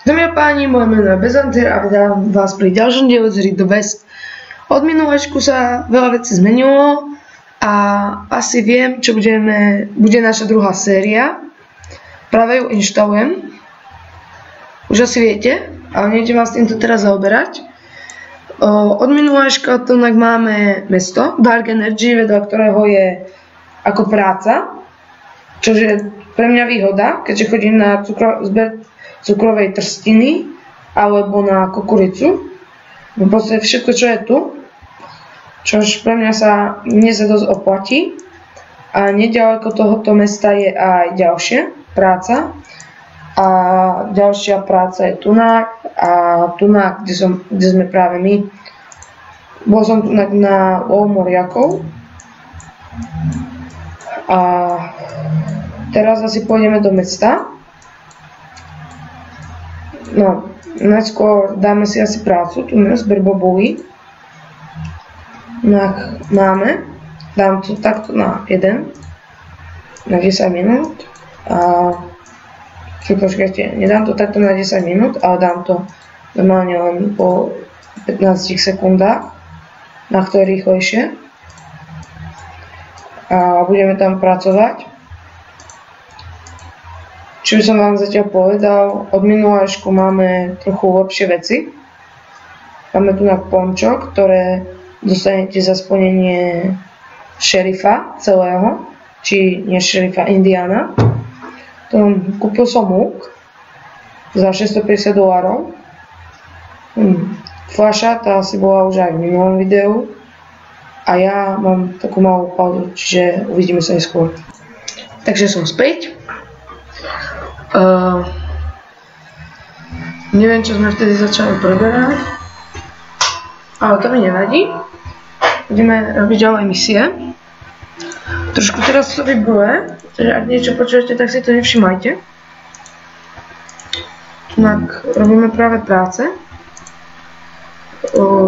Dámy a páni, moje meno je Bezanter a vítam vás pri ďalšom diele z hry The Best. Od minulého sa veľa vecí zmenilo a asi viem, čo bude naša druhá séria. Práve ju inštalujem. Už asi viete, ale nebudem vás týmto teraz zaoberať. Od minulého máme mesto Dark Energy, vedľa ktorého je ako práca, čo je pre mňa výhoda, keďže chodím na zber cukrovej trstiny alebo na kukuricu. V podstate všetko, čo je tu, čož pre mňa sa dosť oplatí. A nedaleko tohoto mesta je aj ďalšia práca. A ďalšia práca je tunák a tunák, kde sme práve my. Bol som tunák na lov moriakov. A teraz asi pôjdeme do mesta. No, najskôr dáme si asi prácu, tu zber bobulí. Dám to takto na 10 minút. A počkajte, nedám to takto na 10 minút, ale dám to normálne len po 15 sekundách, na to je rýchlejšie. A budeme tam pracovať. Čo by som vám zatiaľ povedal, od minulého máme trochu lepšie veci. Máme tu na pončo, ktoré dostanete za splnenie šerifa celého, či nie šerifa, Indiana. Kúpil som lúk za $650. Fľaša, tá asi bola už aj v minulom videu. A ja mám takú malú pauzu, čiže uvidíme sa neskôr. Takže som späť. Neviem, čo sme vtedy začali preberať, ale to mi nevadí. Budeme robiť ďalej misie. Trošku teraz to vybruje, takže ak niečo počujete, tak si to nevšimajte. Tak robíme práve práce.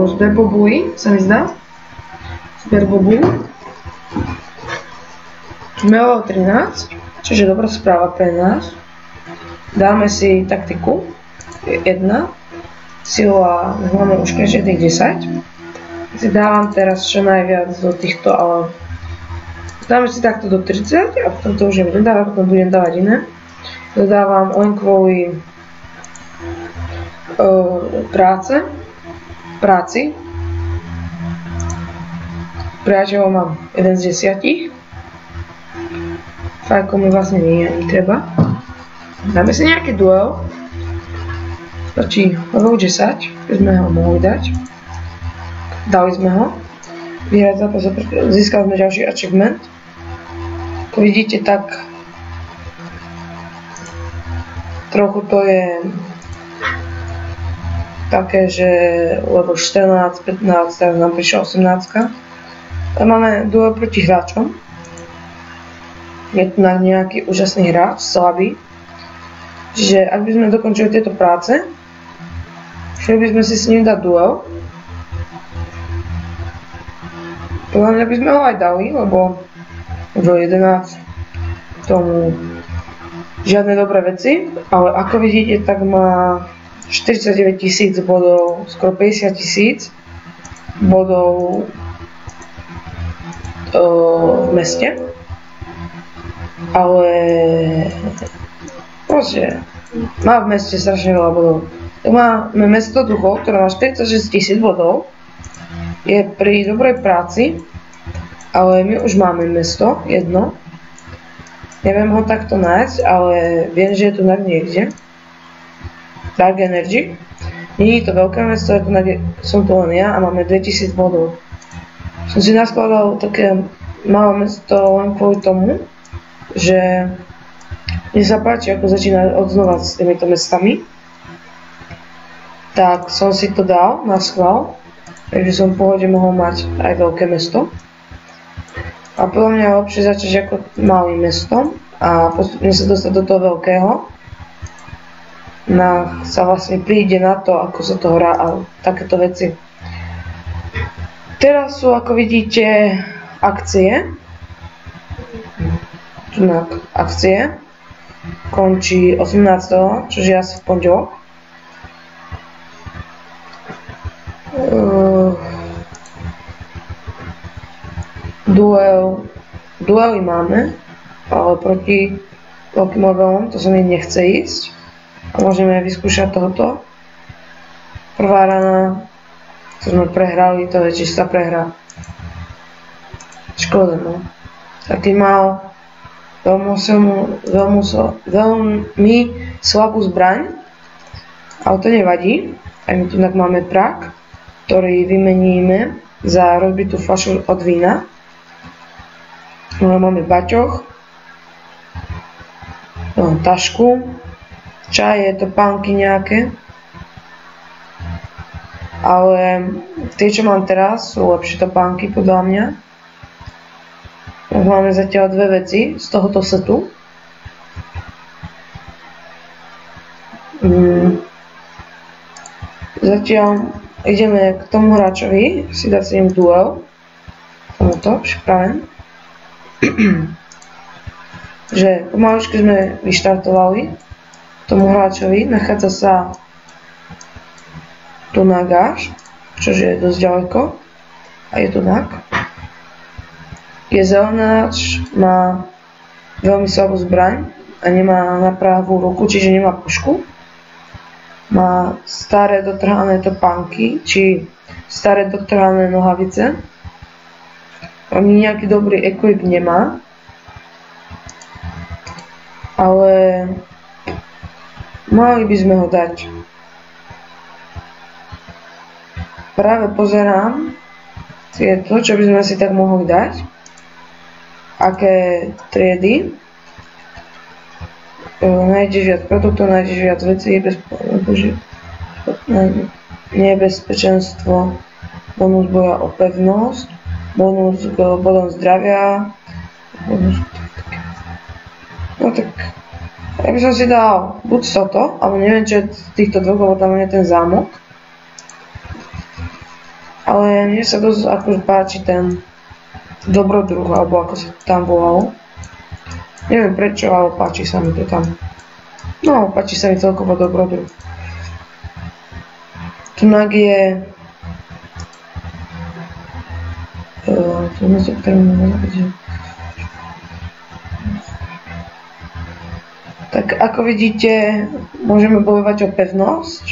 Zber bobulí, sa mi zdá. Zber bobulí. Sme o 13, čiže dobrá správa pre nás. Dáme si taktiku 1, sila, máme už každých 10. Si dávam teraz čo najviac do týchto, ale dáme si takto do 30 a potom to už nebudem dávať, potom budem dávať iné. Dodávam len kvôli práci. Priateľov mám 1 z 10. Fajko mi vlastne nie treba. Dáme si nejaký duel. Stačí level 10, keď sme ho mohli dať. Dali sme ho. Vyhrať zápas, získali sme ďalší achievement. Ako vidíte, tak trochu to je také, že level 14, 15, teraz nám prišla 18. Tam máme duel proti hráčom. Je tu nejaký úžasný hráč, slabý. Čiže ak by sme dokončili tieto práce, chceli by sme si s ním dať duel. Podľa mňa by sme ho aj dali, lebo v 11 tomu žiadne dobré veci, ale ako vidíte, tak má 49 000 bodov, skoro 50 000 bodov v meste. Ale proste má v meste strašne veľa bodov. Tak máme mesto duchov, ktoré má 46 000 bodov. Je pri dobrej práci, ale my už máme mesto, jedno. Neviem ho takto nájsť, ale viem, že je tu niekde. Dark Energy. Nie je to veľké mesto, som to len ja a máme 2000 bodov. Som si naskladal také malé mesto len kvôli tomu, že mne sa páči, ako začína odznova s týmito mestami. Tak som si to dal na schvál, takže som v pohode mohol mať aj veľké mesto. A podľa mňa je lepšie začať ako malým mestom a postupne sa dostať do toho veľkého. Sa vlastne príde na to, ako sa to hrá a takéto veci. Teraz sú, ako vidíte, akcie. Akcie. Končí 18. Čože asi v pondelok. duely máme, ale proti veľkým levelom to sa mi nechce ísť. A môžeme vyskúšať tohoto. Prvá rana, čo sme prehrali, to je čistá prehra. Škoda, no. Taký mal veľmi slabú zbraň, ale to nevadí. Aj my tu máme prak, ktorý vymeníme za rozbitú fľašu od vína. No, máme baťoch, tašku, čaje, topánky nejaké. Ale tie, čo mám teraz, sú lepšie topánky podľa mňa. Máme zatiaľ dve veci z tohoto setu. Zatiaľ ideme k tomu hráčovi, si dať s ním duel. Tomuto, připraven. Že pomaličky sme vyštartovali. Tomu hráčovi nachádza sa tu nagáš, čože je dosť ďaleko. A je tu nak. Je zelenáč, má veľmi slabú zbraň a nemá na pravú ruku, čiže nemá pušku. Má staré dotrhané topánky, či staré dotrhané nohavice. Ani nejaký dobrý equip nemá. Ale mali by sme ho dať. Práve pozerám tieto, čo by sme si tak mohli dať. Aké triedy. Nájdeš viac produktov, nájdeš viac vecí, nebezpečenstvo, bonus boja o pevnosť, bonus k bodom zdravia, bonus. No tak, ja by som si dal buď toto, alebo neviem, čo z týchto dvoch, lebo tam je ten zámok. Ale mne sa dosť akože páči ten dobrodruh, alebo ako sa tam volalo. Neviem prečo, ale páči sa mi to tam. No, páči sa mi celkovo dobrodruh. Tunak je... Tak ako vidíte, môžeme bojovať o pevnosť.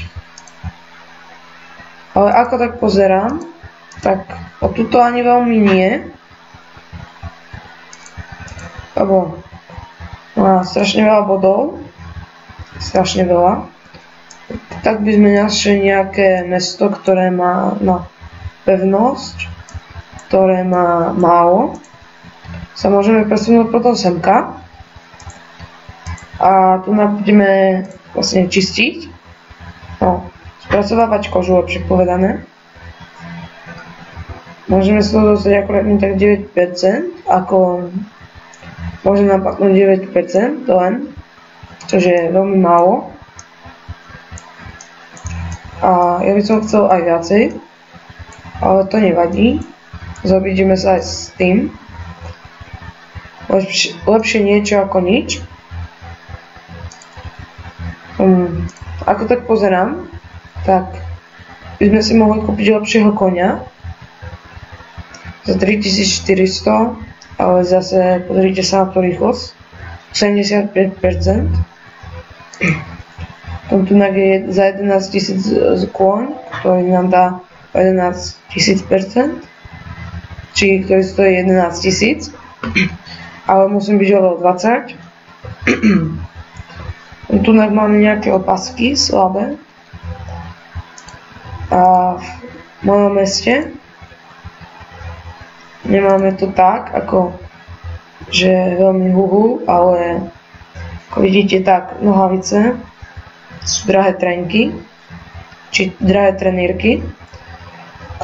Ale ako tak pozerám, tak o tuto ani veľmi nie. Lebo má strašne veľa bodov. Strašne veľa. Tak by sme našli nejaké mesto, ktoré má pevnosť, ktoré má málo. Sa môžeme presunúť potom semka. A tu budeme vlastne čistiť. No, spracovávať kožu, lepšie povedané. Môžeme z toho dostať akurát tak 9%, ako môže napaknúť 9% to len, čo je veľmi málo. A ja by som chcel aj viacej, ale to nevadí. Zobídeme sa aj s tým. Lepšie niečo ako nič. Ako tak pozerám, tak by sme si mohli kúpiť lepšieho koňa za 3400, ale zase pozrite sa na tú rýchlosť, 75%. Tom tunak je za 11 000 kôň, ktorý nám dá 11 000%, či ktorý stojí 11 000, ale musím byť level 20. Tunak máme nejaké opasky slabé. A v mojom meste nemáme to tak, ako že veľmi huhu, ale ako vidíte, tak nohavice sú drahé trenky, či drahé trenírky,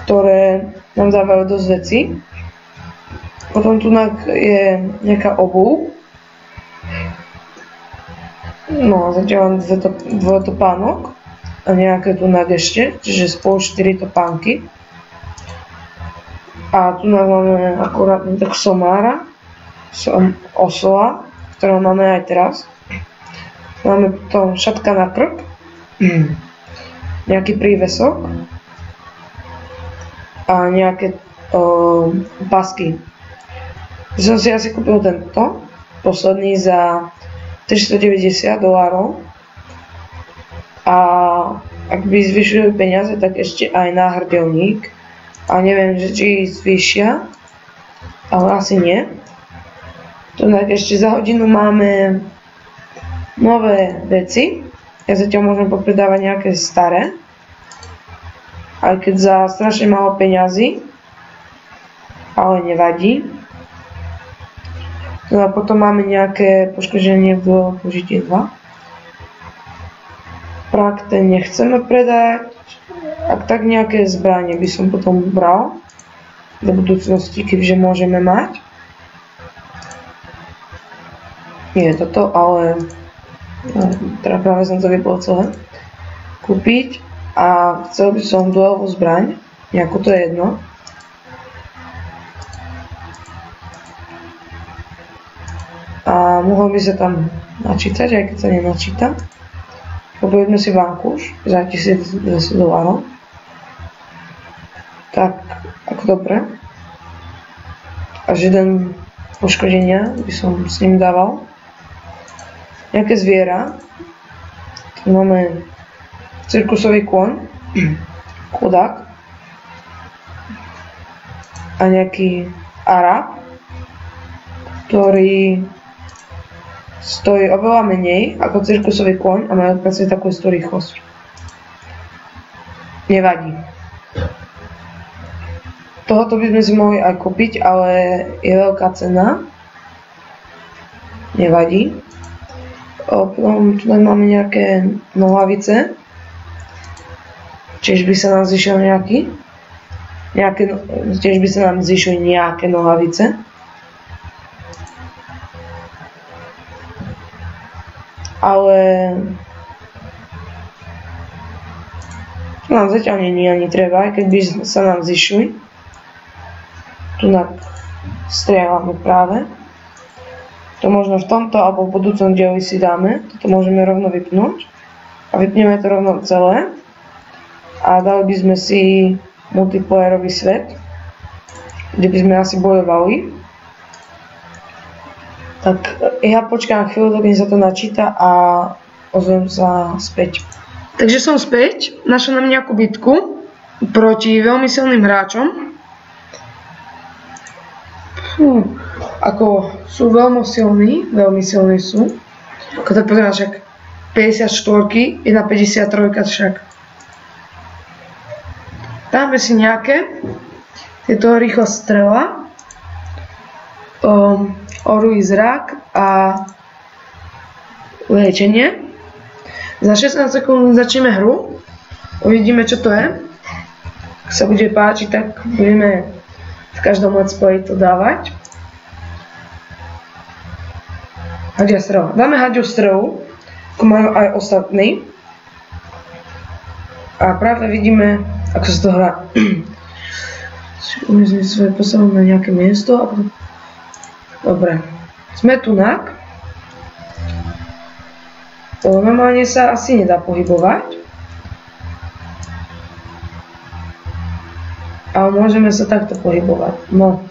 ktoré nám dávajú dosť veci. Potom tunak je nejaká obuv. No, zatiaľ mám topánok a nejaké tunak ešte, čiže spolu 4 topánky. A tu máme akurát tak somára, osola, ktorú máme aj teraz. Máme potom šatka na krk, nejaký prívesok a nejaké pasky. Som si asi kúpil tento, posledný za $390. A ak by zvyšili peniaze, tak ešte aj náhrdelník. A neviem, že či zvýšia, ale asi nie. Tak ešte za hodinu máme nové veci. Ja zatiaľ môžem popredávať nejaké staré. Aj keď za strašne málo peňazí. Ale nevadí. No a potom máme nejaké poškodenie v použití 2. Prak ten nechceme predať. Ak tak nejaké zbranie by som potom bral do budúcnosti, keďže môžeme mať. Nie toto, ale teda práve som to vypol celé kúpiť a chcel by som duelovú zbraň, nejakú to je jedno. A mohol by sa tam načítať, aj keď sa nenačíta. Pobojíme si vankúš za $1200. Tak, ako dobre. Až jeden poškodenia by som s ním dával. Nejaké zviera. Tu máme cirkusový kôň, chudák. A nejaký Arab, ktorý stojí oveľa menej ako cirkusový kôň a majú presne takú istú rýchlosť. Nevadí. Tohoto by sme si mohli aj kúpiť, ale je veľká cena. Nevadí. Potom tu máme nejaké nohavice. Tiež by sa nám zišiel nejaké nohavice. Ale nám zatiaľ nie ani treba, aj keď by sa nám zišli. Tu strieľame práve. To možno v tomto alebo v budúcom dieli si dáme. Toto môžeme rovno vypnúť. A vypneme to rovno celé. A dali by sme si multiplayerový svet, kde by sme asi bojovali. Tak ja počkám chvíľu, dokým sa to načíta a ozvem sa späť. Takže som späť, našla nám nejakú bitku proti veľmi silným hráčom. Ako sú veľmi silní sú. Ako tak pozerám, však 54 je na 53 však. Dáme si nejaké, je to rýchlo strela. Orlí zrak a liečenie. Za 16 sekúnd začneme hru. Uvidíme, čo to je. Ak sa bude páčiť, tak budeme v každom let's play to dávať. Hadia strela. Dáme hadiu strelu, ako majú aj ostatní. A práve vidíme, ako sa to hrá. Umiestniť svoje postavu na nejaké miesto a potom... Dobre, sme tu nak. Normálne sa asi nedá pohybovať. Ale môžeme sa takto pohybovať. No.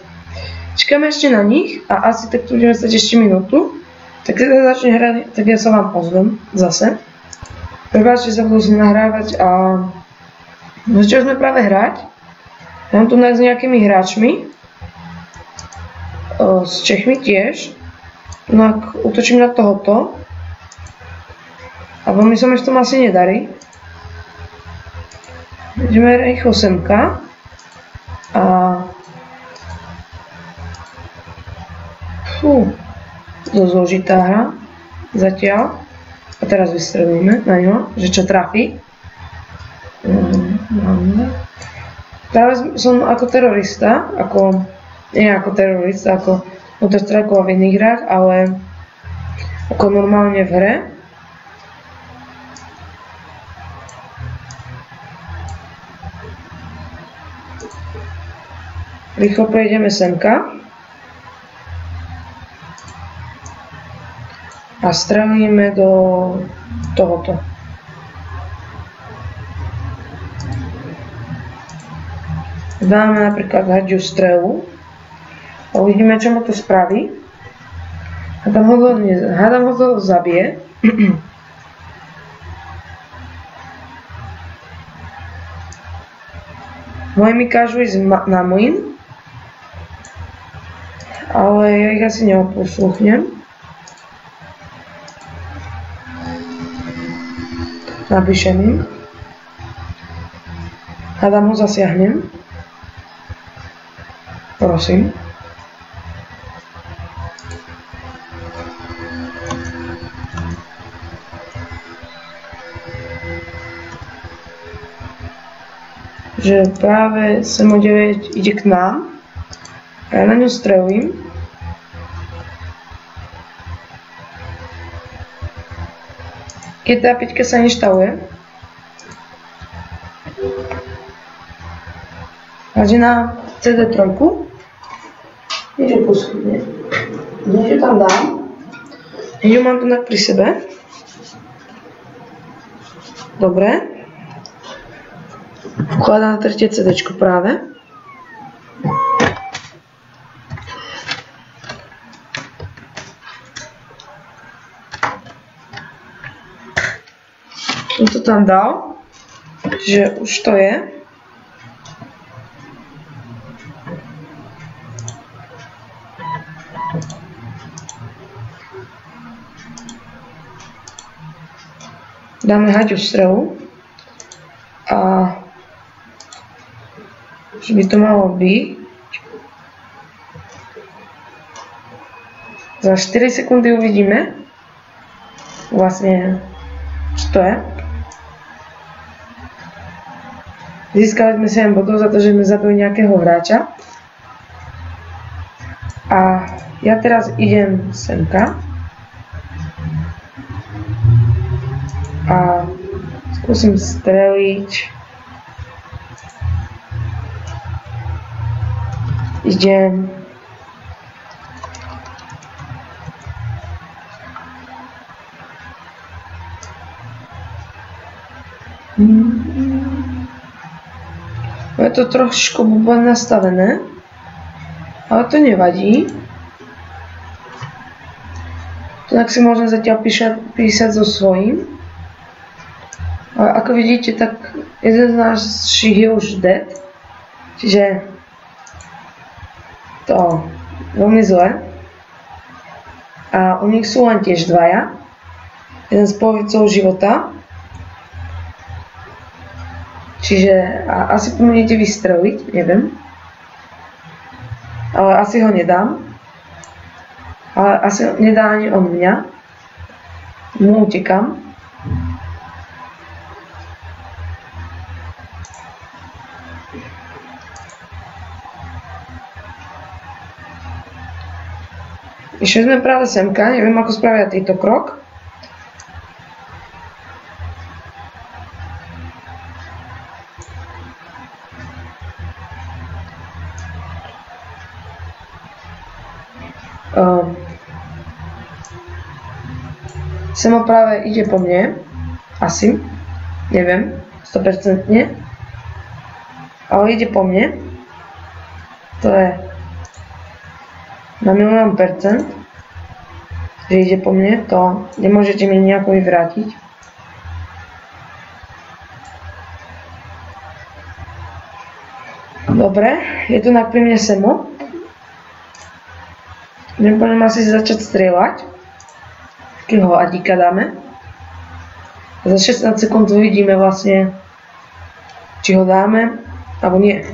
Čakáme ešte na nich a asi takto budeme stať ešte minútu. Tak keď sa začne hrať, tak ja sa vám ozvem zase. Prepáčte, sa budú si nahrávať a... Začali sme práve hrať. Mám tu s nejakými hráčmi. S Čechmi tiež. No útočím na tohoto. A veľmi sa mi v tom asi nedarí. Ideme rýchlo semka. A... To zložitá hra. Zatiaľ. A teraz vystrelíme na ňo, že čo trafí. Práve som ako terorista, nie ako terorista, ako Counter-Strikeov v iných hrách, ale ako normálne v hre. Rýchlo prejdeme semka. A strelíme do tohoto. Dáme napríklad hadiu strelu. Uvidíme, čo mu to spraví. Hádam ho to zabije. Moje mi kážu ísť na mlyn. Ale ja ich asi neoposluchnem. Napíšem im. Hádam ho zasiahnem. Prosím. Že práve 7-9 ide k nám. A ja na ňu strelím. Keď tá 5 sa inštaluje. Hľadí na CD3. Niečo poschudne. Niečo tam dám. Ju mám tu pri sebe. Dobre. Vkladám na tretie CDčko práve. Som to tam dal, že už to je. Dáme haťu strelu a že by to malo byť. Za 4 sekundy uvidíme vlastne, čo to je. Získali sme 7 bodov za to, že sme zabili nejakého hráča. A ja teraz idem semka. A skúsim streliť. Idem. Je to trošku blbo nastavené, ale to nevadí. Tak si môžem zatiaľ písať so svojím. Ale ako vidíte, tak jeden z našich je už dead. Čiže to veľmi zle. A u nich sú len tiež dvaja. Jeden s polovicou života. Čiže asi pomôžete vystreliť, neviem. Ale asi ho nedám. Ale asi nedá ani on mňa. Mu utekam. Išli sme práve semka, neviem ako spravia tento krok. Semo práve ide po mne, asi, neviem, 100%, ale ide po mne, to je na milión percent, že ide po mne, to nemôžete mi nejako vyvrátiť. Dobre, je tu pri mne Semo. Nebudem asi začať strieľať. Takého adíka dáme. Za 16 sekúnd uvidíme vlastne, či ho dáme, alebo nie.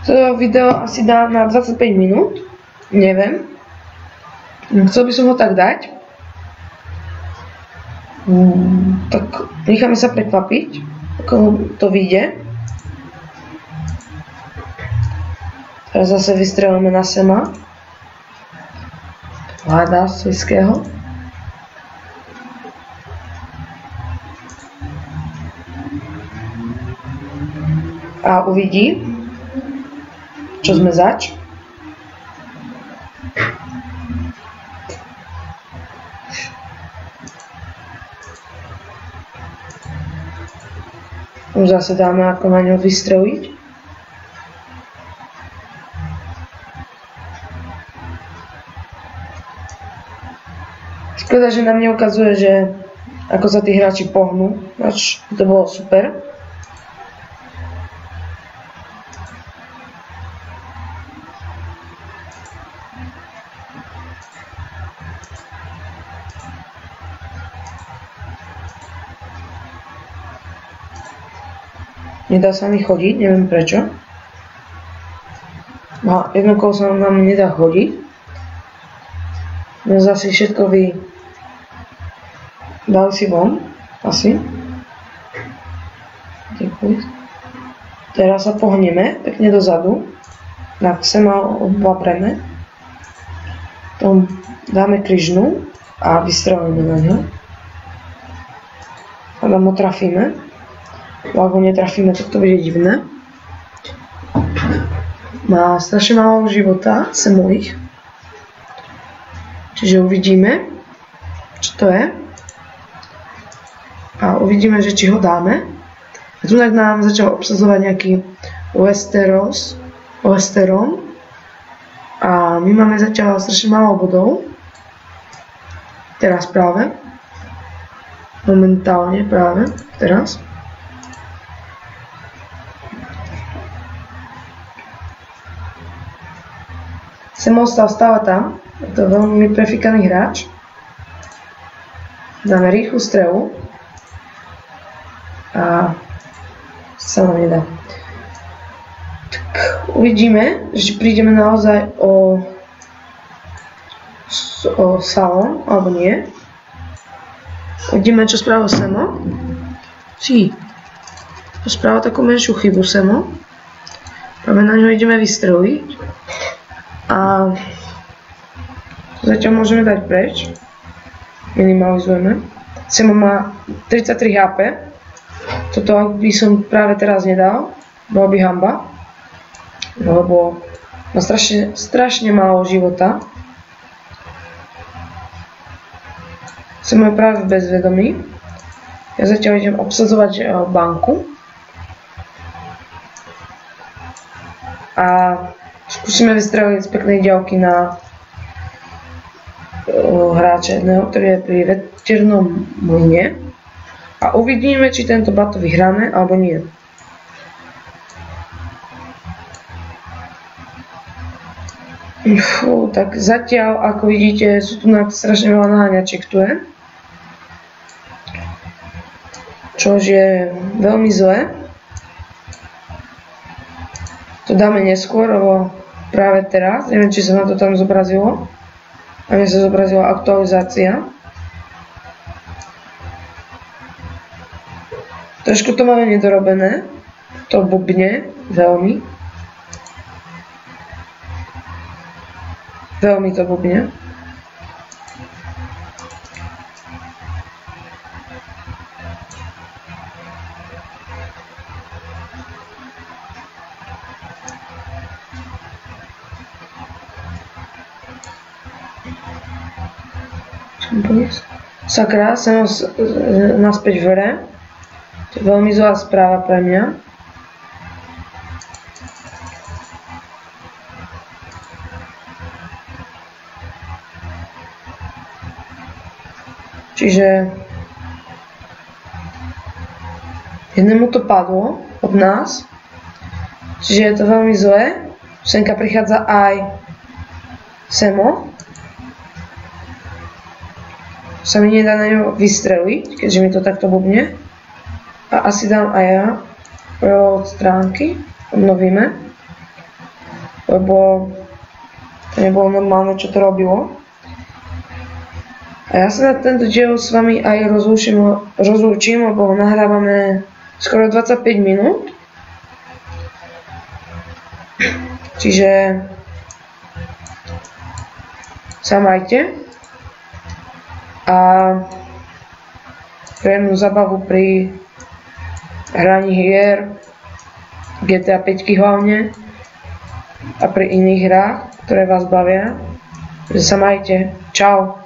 To video asi dá na 25 minút. Neviem. Chcel by som ho tak dať. Tak necháme sa prekvapiť, ako to vyjde. Teraz zase vystrelíme na Sema. Hľadá svojského. A uvidí, čo sme zač. Už zase dáme ako na ňo vystreliť. Škoda, že nám neukazuje, že ako sa tí hráči pohnú, až to bolo super. Nedá sa mi chodiť, neviem prečo. A jedno kolo sa nám nedá chodiť. No zase všetko dali si von, asi. Ďakujem. Teraz sa pohneme pekne dozadu. Tak sa obvapreme. Tom dáme kryžnu a vystrelíme na ňo. A tam ho trafíme. Ak ho netrafíme, tak to bude divné. Má strašne málo života, mojich. Čiže uvidíme, čo to je. A uvidíme, že či ho dáme. A tu nám začal obsadzovať nejaký Westeron. A my máme zatiaľ strašne málo bodov. Teraz práve. Momentálne práve. Teraz. Semo stáva tam, je to veľmi prefikaný hráč. Dáme rýchlu strelu. A sa nám nedá. Tak uvidíme, že prídeme naozaj o salón, alebo nie. Uvidíme, čo spravil Semo. Spravil takú menšiu chybu Semo. Práve na ňo ideme vystreliť. A zatiaľ môžeme dať preč. Minimalizujeme. Semo má 33 HP. Toto ak by som práve teraz nedal, bolo by hamba. Lebo má strašne málo života. Semo je práve bezvedomý. Ja zatiaľ idem obsadzovať banku. A skúsime vystreliť z peknej diaľky na hráča jedného, ktorý je pri veternom mlyne. A uvidíme, či tento battle vyhráme, alebo nie. Tak zatiaľ, ako vidíte, sú tu strašne veľa naháňačiek tu je. Čož je veľmi zlé. To dáme neskôr, lebo práve teraz, neviem, či sa na to tam zobrazilo. A mne sa zobrazila aktualizácia. Trošku to máme nedorobené. To bubne veľmi. Veľmi to bubne. Sakra, som naspäť v hre. To je veľmi zlá správa pre mňa. Čiže jednému to padlo od nás. Čiže je to veľmi zlé. Senka prichádza aj Semo. Sa mi nedá na ňo vystreliť, keďže mi to takto bubne. A asi dám aj ja od stránky, obnovíme. Lebo to nebolo normálne, čo to robilo. A ja sa na tento diel s vami aj rozlúčim, lebo nahrávame skoro 25 minút. Čiže sa majte. A príjemnú zabavu pri hraní hier, GTA 5 hlavne a pri iných hrách, ktoré vás bavia. Že sa majte. Čau.